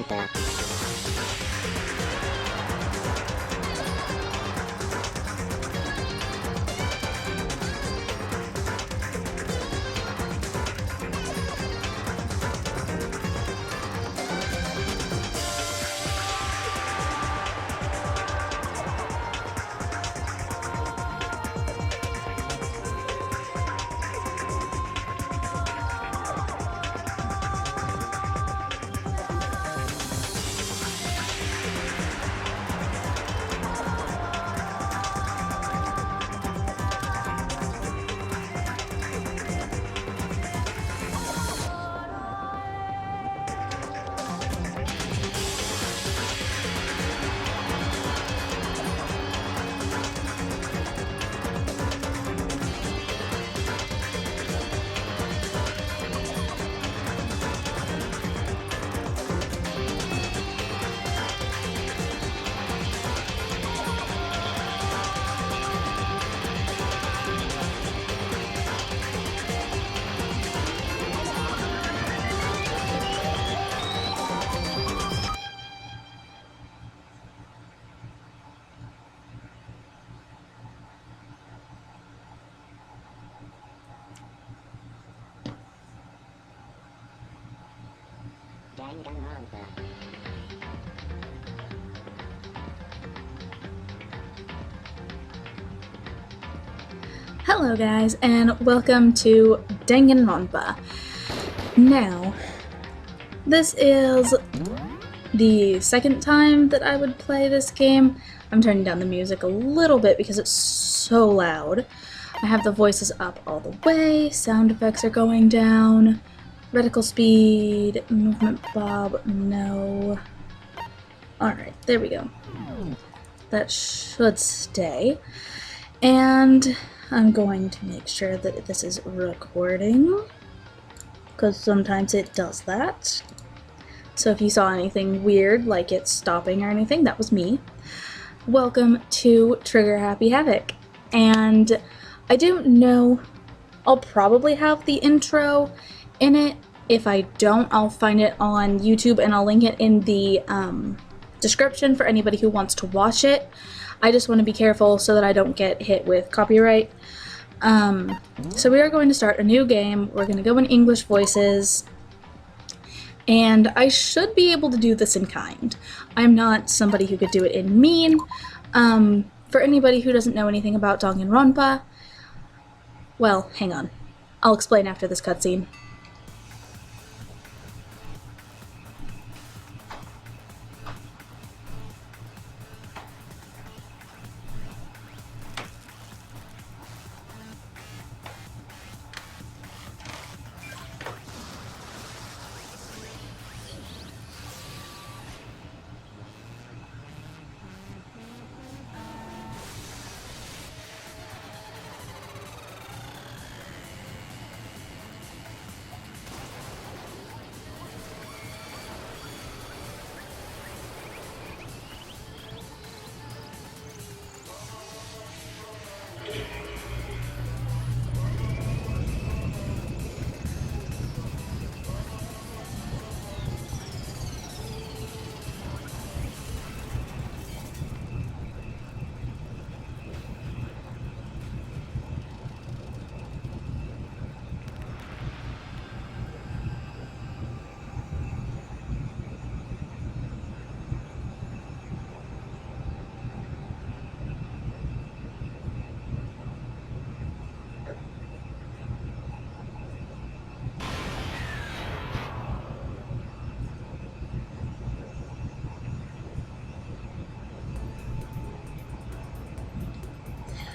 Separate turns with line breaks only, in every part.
Danganronpa. Danganronpa.
Hello guys, and welcome to Danganronpa. Now, this is the second time that I would play this game. I'm turning down the music a little bit because it's so loud. I have the voices up all the way, sound effects are going down, reticle speed, movement bob, no. Alright, there we go. That should stay. And I'm going to make sure that this is recording, because sometimes it does that. So if you saw anything weird, like it stopping or anything, that was me. Welcome to Trigger Happy Havoc. And I don't know, I'll probably have the intro in it. If I don't, I'll find it on YouTube and I'll link it in the description for anybody who wants to watch it. I just want to be careful so that I don't get hit with copyright. So we are going to start a new game. We're going to go in English voices. And I should be able to do this in kind. I'm not somebody who could do it in mean. For anybody who doesn't know anything about Danganronpa, well, hang on. I'll explain after this cutscene.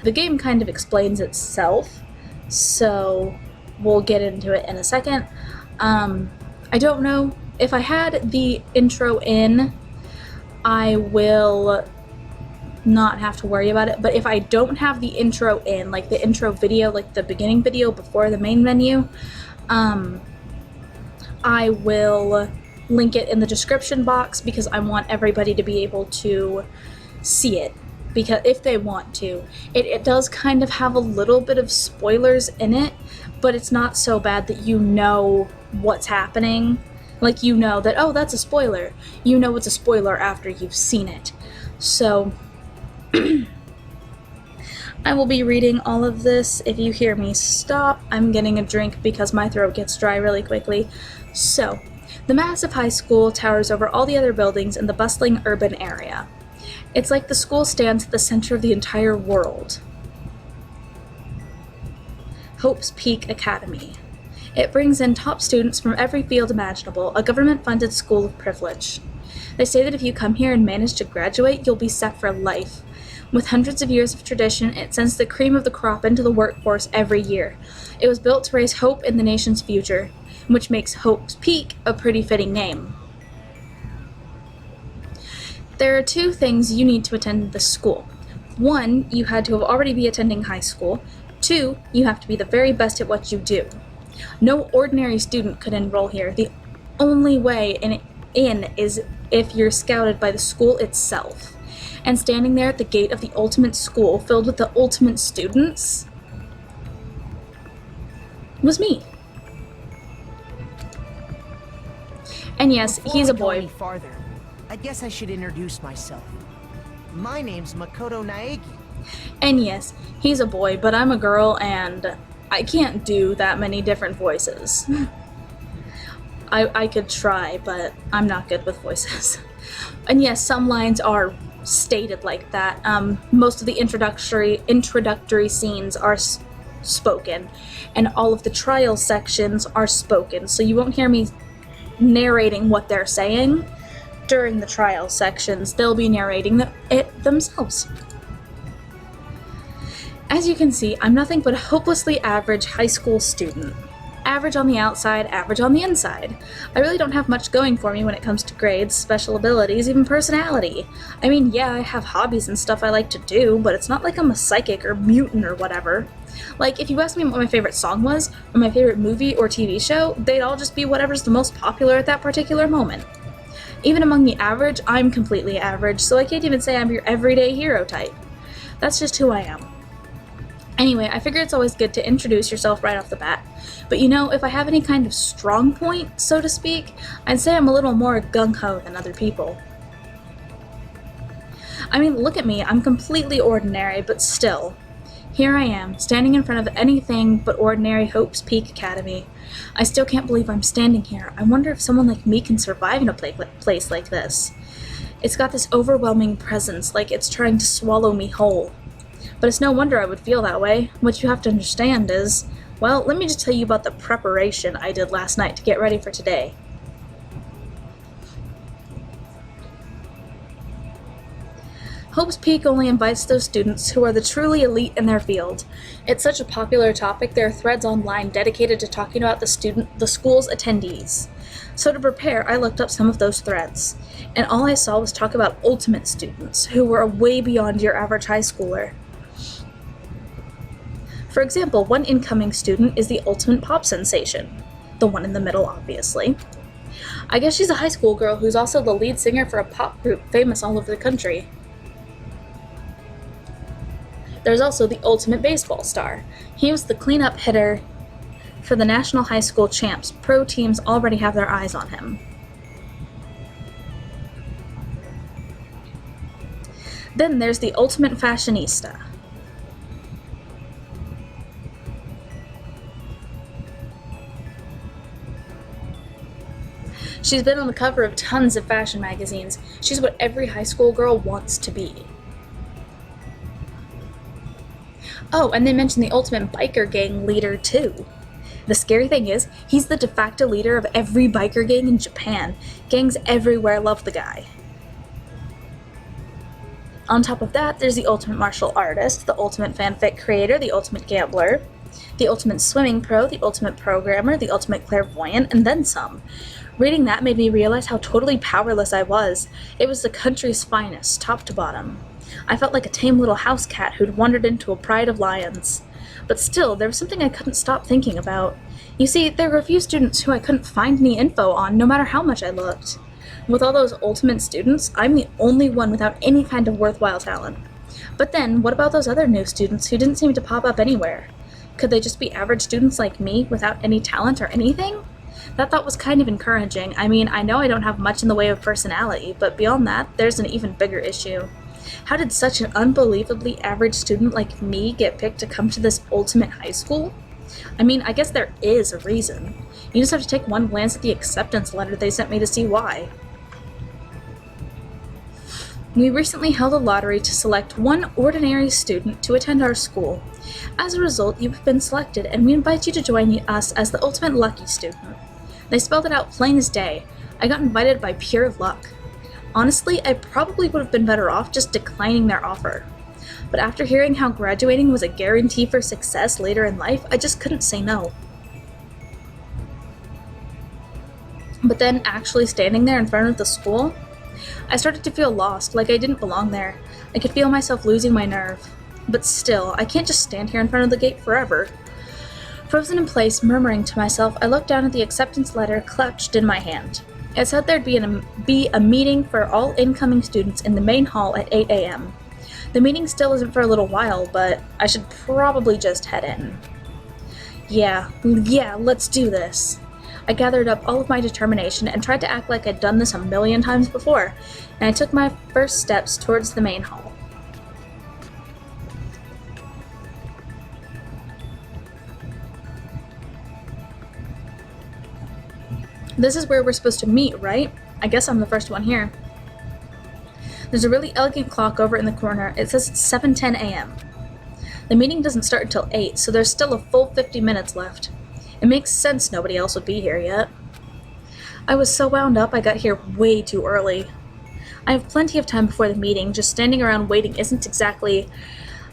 The game kind of explains itself, so we'll get into it in a second. I don't know, if I had the intro in, I will not have to worry about it, but if I don't have the intro in, like the intro video, like the beginning video before the main menu, I will link it in the description box because I want everybody to be able to see it. Because if they want to. It does kind of have a little bit of spoilers in it, but it's not so bad that you know what's happening. Like, you know that, oh, that's a spoiler. You know it's a spoiler after you've seen it. So, I will be reading all of this. If you hear me stop, I'm getting a drink because my throat gets dry really quickly. So, the massive high school towers over all the other buildings in the bustling urban area. It's like the school stands at the center of the entire world. Hope's Peak Academy. It brings in top students from every field imaginable, a government-funded school of privilege. They say that if you come here and manage to graduate, you'll be set for life. With hundreds of years of tradition, it sends the cream of the crop into the workforce every year. It was built to raise hope in the nation's future, which makes Hope's Peak a pretty fitting name. There are 2 things you need to attend this school. 1, you had to have already be attending high school. 2, you have to be the very best at what you do. No ordinary student could enroll here. The only way in is if you're scouted by the school itself. And standing there at the gate of the ultimate school filled with the ultimate students was me. And yes,
Before
he's a
we go
boy.
any farther, I guess I should introduce myself. My name's Makoto Naegi.
And yes, he's a boy, but I'm a girl and I can't do that many different voices. I could try, but I'm not good with voices. And yes, some lines are stated like that. Most of the introductory scenes are spoken, and all of the trial sections are spoken, so you won't hear me narrating what they're saying. During the trial sections, they'll be narrating it themselves. As you can see, I'm nothing but a hopelessly average high school student. Average on the outside, average on the inside. I really don't have much going for me when it comes to grades, special abilities, even personality. I mean, yeah, I have hobbies and stuff I like to do, but it's not like I'm a psychic or mutant or whatever. Like, if you asked me what my favorite song was, or my favorite movie or TV show, they'd all just be whatever's the most popular at that particular moment. Even among the average, I'm completely average, so I can't even say I'm your everyday hero type. That's just who I am. Anyway, I figure it's always good to introduce yourself right off the bat. But you know, if I have any kind of strong point, so to speak, I'd say I'm a little more gung-ho than other people. I mean, look at me, I'm completely ordinary, but still. Here I am, standing in front of anything but ordinary Hope's Peak Academy. I still can't believe I'm standing here. I wonder if someone like me can survive in a place like this. It's got this overwhelming presence, like it's trying to swallow me whole. But it's no wonder I would feel that way. What you have to understand is, well, let me just tell you about the preparation I did last night to get ready for today. Hope's Peak only invites those students who are the truly elite in their field. It's such a popular topic, there are threads online dedicated to talking about the school's attendees. So to prepare, I looked up some of those threads, and all I saw was talk about ultimate students, who were way beyond your average high schooler. For example, one incoming student is the ultimate pop sensation. The one in the middle, obviously. I guess she's a high school girl who's also the lead singer for a pop group famous all over the country. There's also the ultimate baseball star. He was the cleanup hitter for the National High School Champs. Pro teams already have their eyes on him. Then there's the ultimate fashionista. She's been on the cover of tons of fashion magazines. She's what every high school girl wants to be. Oh, and they mentioned the ultimate biker gang leader too. The scary thing is, he's the de facto leader of every biker gang in Japan. Gangs everywhere love the guy. On top of that, there's the ultimate martial artist, the ultimate fanfic creator, the ultimate gambler, the ultimate swimming pro, the ultimate programmer, the ultimate clairvoyant, and then some. Reading that made me realize how totally powerless I was. It was the country's finest, top to bottom. I felt like a tame little house cat who'd wandered into a pride of lions. But still, there was something I couldn't stop thinking about. You see, there were a few students who I couldn't find any info on, no matter how much I looked. With all those ultimate students, I'm the only one without any kind of worthwhile talent. But then, what about those other new students who didn't seem to pop up anywhere? Could they just be average students like me without any talent or anything? That thought was kind of encouraging. I mean, I know I don't have much in the way of personality, but beyond that, there's an even bigger issue. How did such an unbelievably average student like me get picked to come to this ultimate high school? I mean, I guess there is a reason. You just have to take one glance at the acceptance letter they sent me to see why. We recently held a lottery to select one ordinary student to attend our school. As a result, you have been selected, and we invite you to join us as the ultimate lucky student. They spelled it out plain as day. I got invited by pure luck. Honestly, I probably would have been better off just declining their offer. But after hearing how graduating was a guarantee for success later in life, I just couldn't say no. But then, actually standing there in front of the school, I started to feel lost, like I didn't belong there. I could feel myself losing my nerve. But still, I can't just stand here in front of the gate forever. Frozen in place, murmuring to myself, I looked down at the acceptance letter clutched in my hand. It said there'd be a meeting for all incoming students in the main hall at 8 a.m. The meeting still isn't for a little while, but I should probably just head in. Yeah, let's do this. I gathered up all of my determination and tried to act like I'd done this a million times before, and I took my first steps towards the main hall. This is where we're supposed to meet, right? I guess I'm the first one here. There's a really elegant clock over in the corner. It says it's 7:10 a.m. The meeting doesn't start until 8, so there's still a full 50 minutes left. It makes sense nobody else would be here yet. I was so wound up I got here way too early. I have plenty of time before the meeting. Just standing around waiting isn't exactly...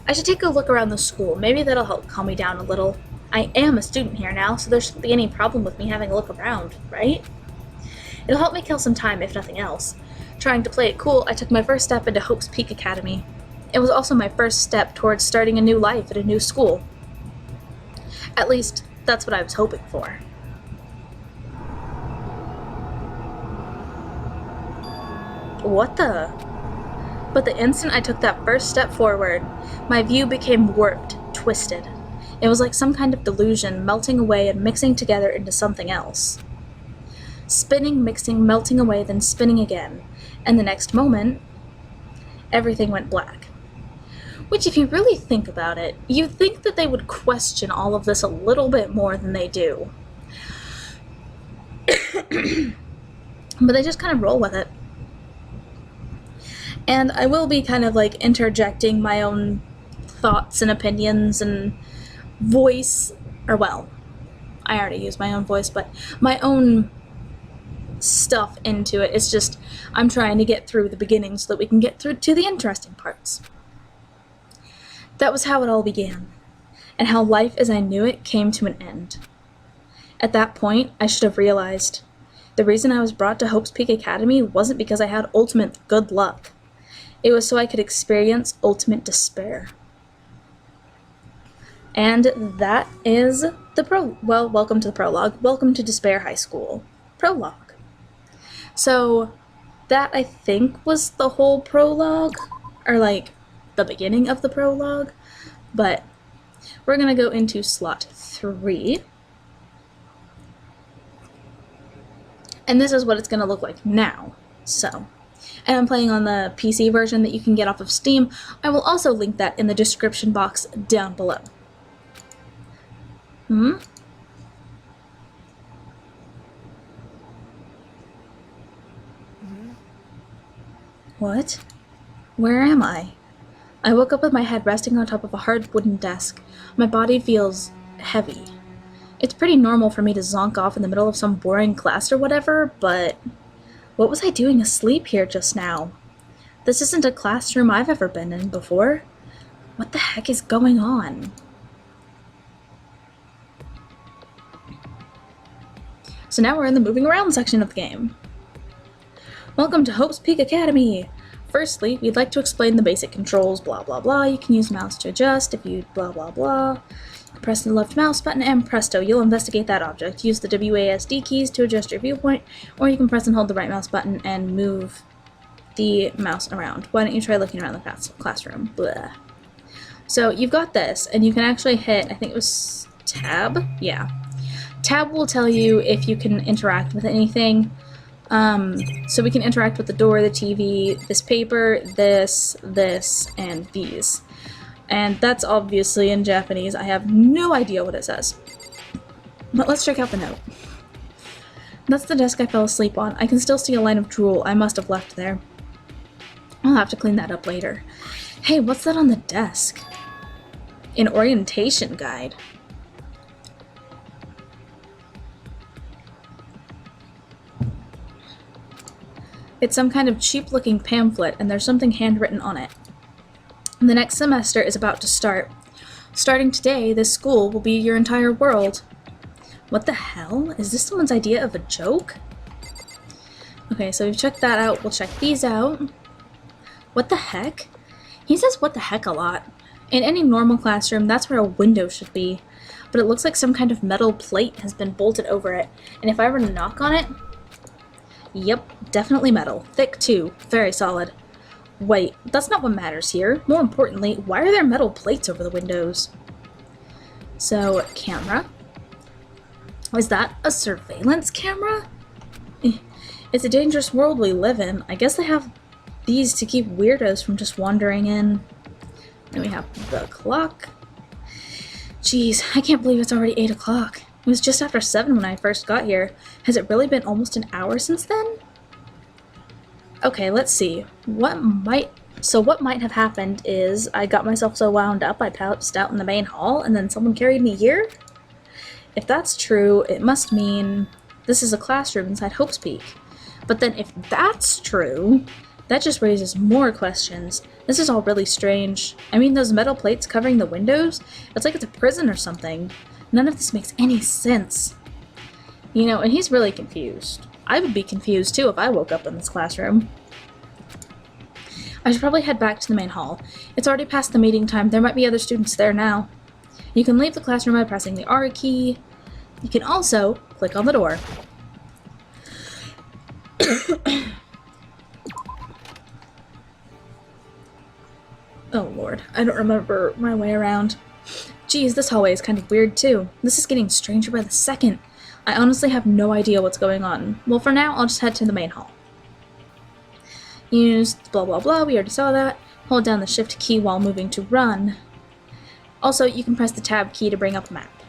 I should take a look around the school. Maybe that'll help calm me down a little. I am a student here now, so there shouldn't be any problem with me having a look around, right? It'll help me kill some time, if nothing else. Trying to play it cool, I took my first step into Hope's Peak Academy. It was also my first step towards starting a new life at a new school. At least, that's what I was hoping for. What the? But the instant I took that first step forward, my view became warped, twisted. It was like some kind of delusion melting away and mixing together into something else. Spinning, mixing, melting away, then spinning again. And the next moment, everything went black. Which, if you really think about it, you'd think that they would question all of this a little bit more than they do. But they just kind of roll with it. And I will be kind of like interjecting my own thoughts and opinions and voice, or well, I already used my own voice, but my own stuff into it. It's just, I'm trying to get through the beginning so that we can get through to the interesting parts. That was how it all began, and how life as I knew it came to an end. At that point, I should have realized the reason I was brought to Hope's Peak Academy wasn't because I had ultimate good luck. It was so I could experience ultimate despair. And that is the welcome to the prologue. Welcome to Despair High School. Prologue. So, that I think was the whole prologue, or like, the beginning of the prologue, but we're gonna go into slot 3. And this is what it's gonna look like now, so. And I'm playing on the PC version that you can get off of Steam. I will also link that in the description box down below. What? Where am I? I woke up with my head resting on top of a hard wooden desk. My body feels heavy. It's pretty normal for me to zonk off in the middle of some boring class or whatever, but what was I doing asleep here just now? This isn't a classroom I've ever been in before. What the heck is going on? So now we're in the moving around section of the game. Welcome to Hope's Peak Academy! Firstly, we'd like to explain the basic controls, blah blah blah. You can use mouse to adjust if you blah blah blah. Press the left mouse button and presto, you'll investigate that object. Use the WASD keys to adjust your viewpoint, or you can press and hold the right mouse button and move the mouse around. Why don't you try looking around the classroom? Blah. So you've got this, and you can actually hit, I think it was tab? Yeah. Tab will tell you if you can interact with anything. So we can interact with the door, the TV, this paper, this, and these. And that's obviously in Japanese. I have no idea what it says. But let's check out the note. That's the desk I fell asleep on. I can still see a line of drool I must have left there. I'll have to clean that up later. Hey, what's that on the desk? An orientation guide. It's some kind of cheap-looking pamphlet, and there's something handwritten on it. The next semester is about to start. Starting today, this school will be your entire world. What the hell? Is this someone's idea of a joke? Okay, so we've checked that out. We'll check these out. What the heck? He says what the heck a lot. In any normal classroom, that's where a window should be. But it looks like some kind of metal plate has been bolted over it. And if I were to knock on it... Yep, definitely metal. Thick too. Very solid. Wait, that's not what matters here. More importantly, why are there metal plates over the windows? So, camera. Is that a surveillance camera? It's a dangerous world we live in. I guess they have these to keep weirdos from just wandering in. Then we have the clock. Jeez, I can't believe it's already 8 o'clock. It was just after 7 when I first got here. Has it really been almost an hour since then? Okay, let's see. What might have happened is I got myself so wound up I passed out in the main hall and then someone carried me here? If that's true, it must mean this is a classroom inside Hope's Peak. But then if that's true, that just raises more questions. This is all really strange. I mean, those metal plates covering the windows? It's like it's a prison or something. None of this makes any sense. You know, and he's really confused. I would be confused too if I woke up in this classroom. I should probably head back to the main hall. It's already past the meeting time. There might be other students there now. You can leave the classroom by pressing the R key. You can also click on the door. Oh lord, I don't remember my way around. Geez, this hallway is kind of weird too. This is getting stranger by the second. I honestly have no idea what's going on. Well, for now, I'll just head to the main hall. Use blah blah blah, we already saw that. Hold down the shift key while moving to run. Also, you can press the tab key to bring up a map.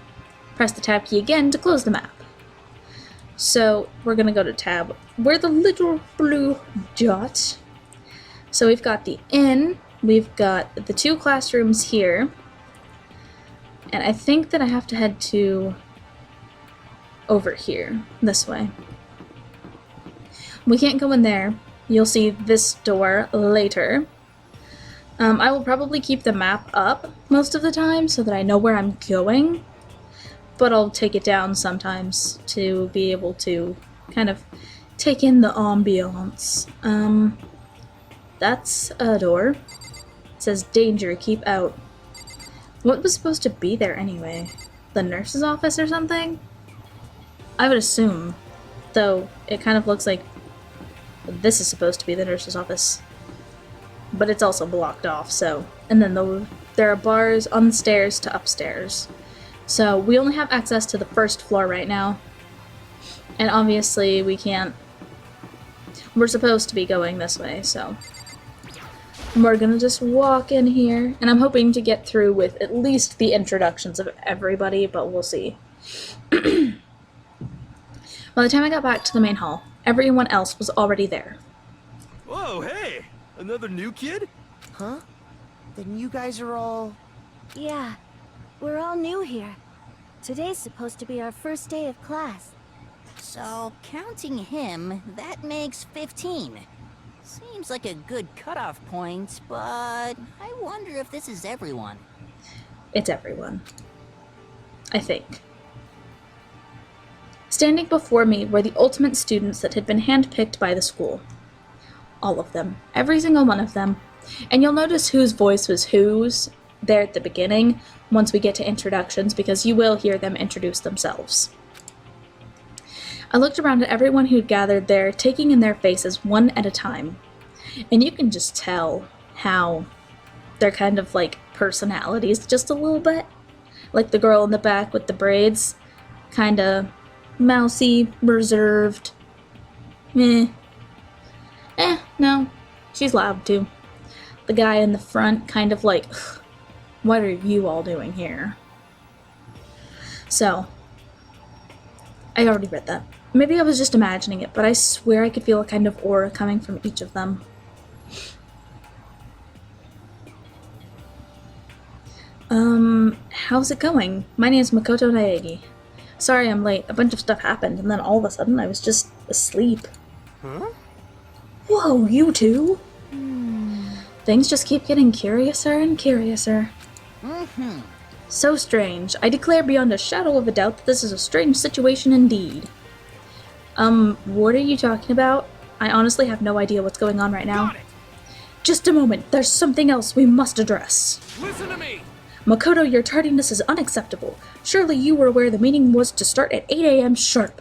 Press the tab key again to close the map. So, we're gonna go to tab. We're the little blue dot. So we've got the inn, we've got the 2 classrooms here. And I think that I have to head to over here, this way. We can't go in there. You'll see this door later. I will probably keep the map up most of the time so that I know where I'm going, but I'll take it down sometimes to be able to kind of take in the ambiance. That's a door. It says danger, keep out. What was supposed to be there anyway? The nurse's office or something? I would assume, though it kind of looks like this is supposed to be the nurse's office. But it's also blocked off, so... And then there are bars on the stairs to upstairs. So we only have access to the first floor right now. And obviously we can't... We're supposed to be going this way, so... We're gonna just walk in here, and I'm hoping to get through with at least the introductions of everybody, but we'll see. By the time I got back to the main hall, everyone else was already there.
Whoa, hey! Another new kid?
Huh? Then you guys are all...
Yeah, we're all new here. Today's supposed to be our first day of class.
So, counting him, that makes 15. Seems like a good cutoff point, but I wonder if this is everyone.
It's everyone. I think. Standing before me were the ultimate students that had been handpicked by the school. All of them. Every single one of them. And you'll notice whose voice was whose there at the beginning once we get to introductions, because you will hear them introduce themselves. I looked around at everyone who'd gathered there, taking in their faces one at a time. And you can just tell how they're kind of like personalities just a little bit. Like the girl in the back with the braids. kinda mousy, reserved. No, she's loud too. The guy in the front, kind of like, "Ugh, what are you all doing here?" So, I already read that. Maybe I was just imagining it, but I swear I could feel a kind of aura coming from each of them. How's it going? My name's Makoto Naegi. Sorry I'm late. A bunch of stuff happened, and then all of a sudden I was just asleep.
Huh?
Whoa, you two? Things just keep getting curiouser and curiouser. So strange. I declare beyond a shadow of a doubt that this is a strange situation indeed. What are you talking about? I honestly have no idea what's going on right now.
Got it!
Just a moment. There's something else we must address.
Listen to me!
Makoto, your tardiness is unacceptable. Surely you were aware the meeting was to start at 8 a.m. sharp.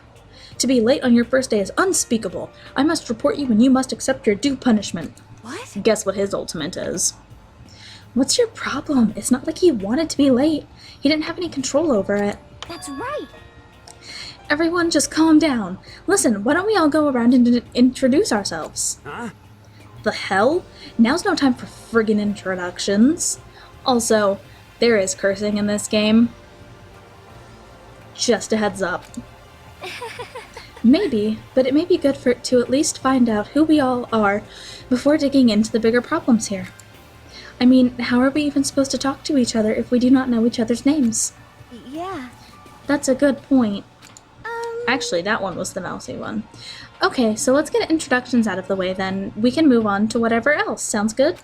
To be late on your first day is unspeakable. I must report you and you must accept your due punishment.
What?
Guess what his ultimate is. What's your problem? It's not like he wanted to be late. He didn't have any control over it.
That's right.
Everyone just calm down. Listen, why don't we all go around and introduce ourselves?
Huh?
The hell? Now's no time for friggin' introductions. Also, there is cursing in this game. Just a heads up. Maybe, but it may be good to at least find out who we all are before digging into the bigger problems here. I mean, how are we even supposed to talk to each other if we do not know each other's names?
Yeah.
That's a good point. Actually, that one was the mousy one. Okay, so let's get introductions out of the way then. We can move on to whatever else. Sounds good?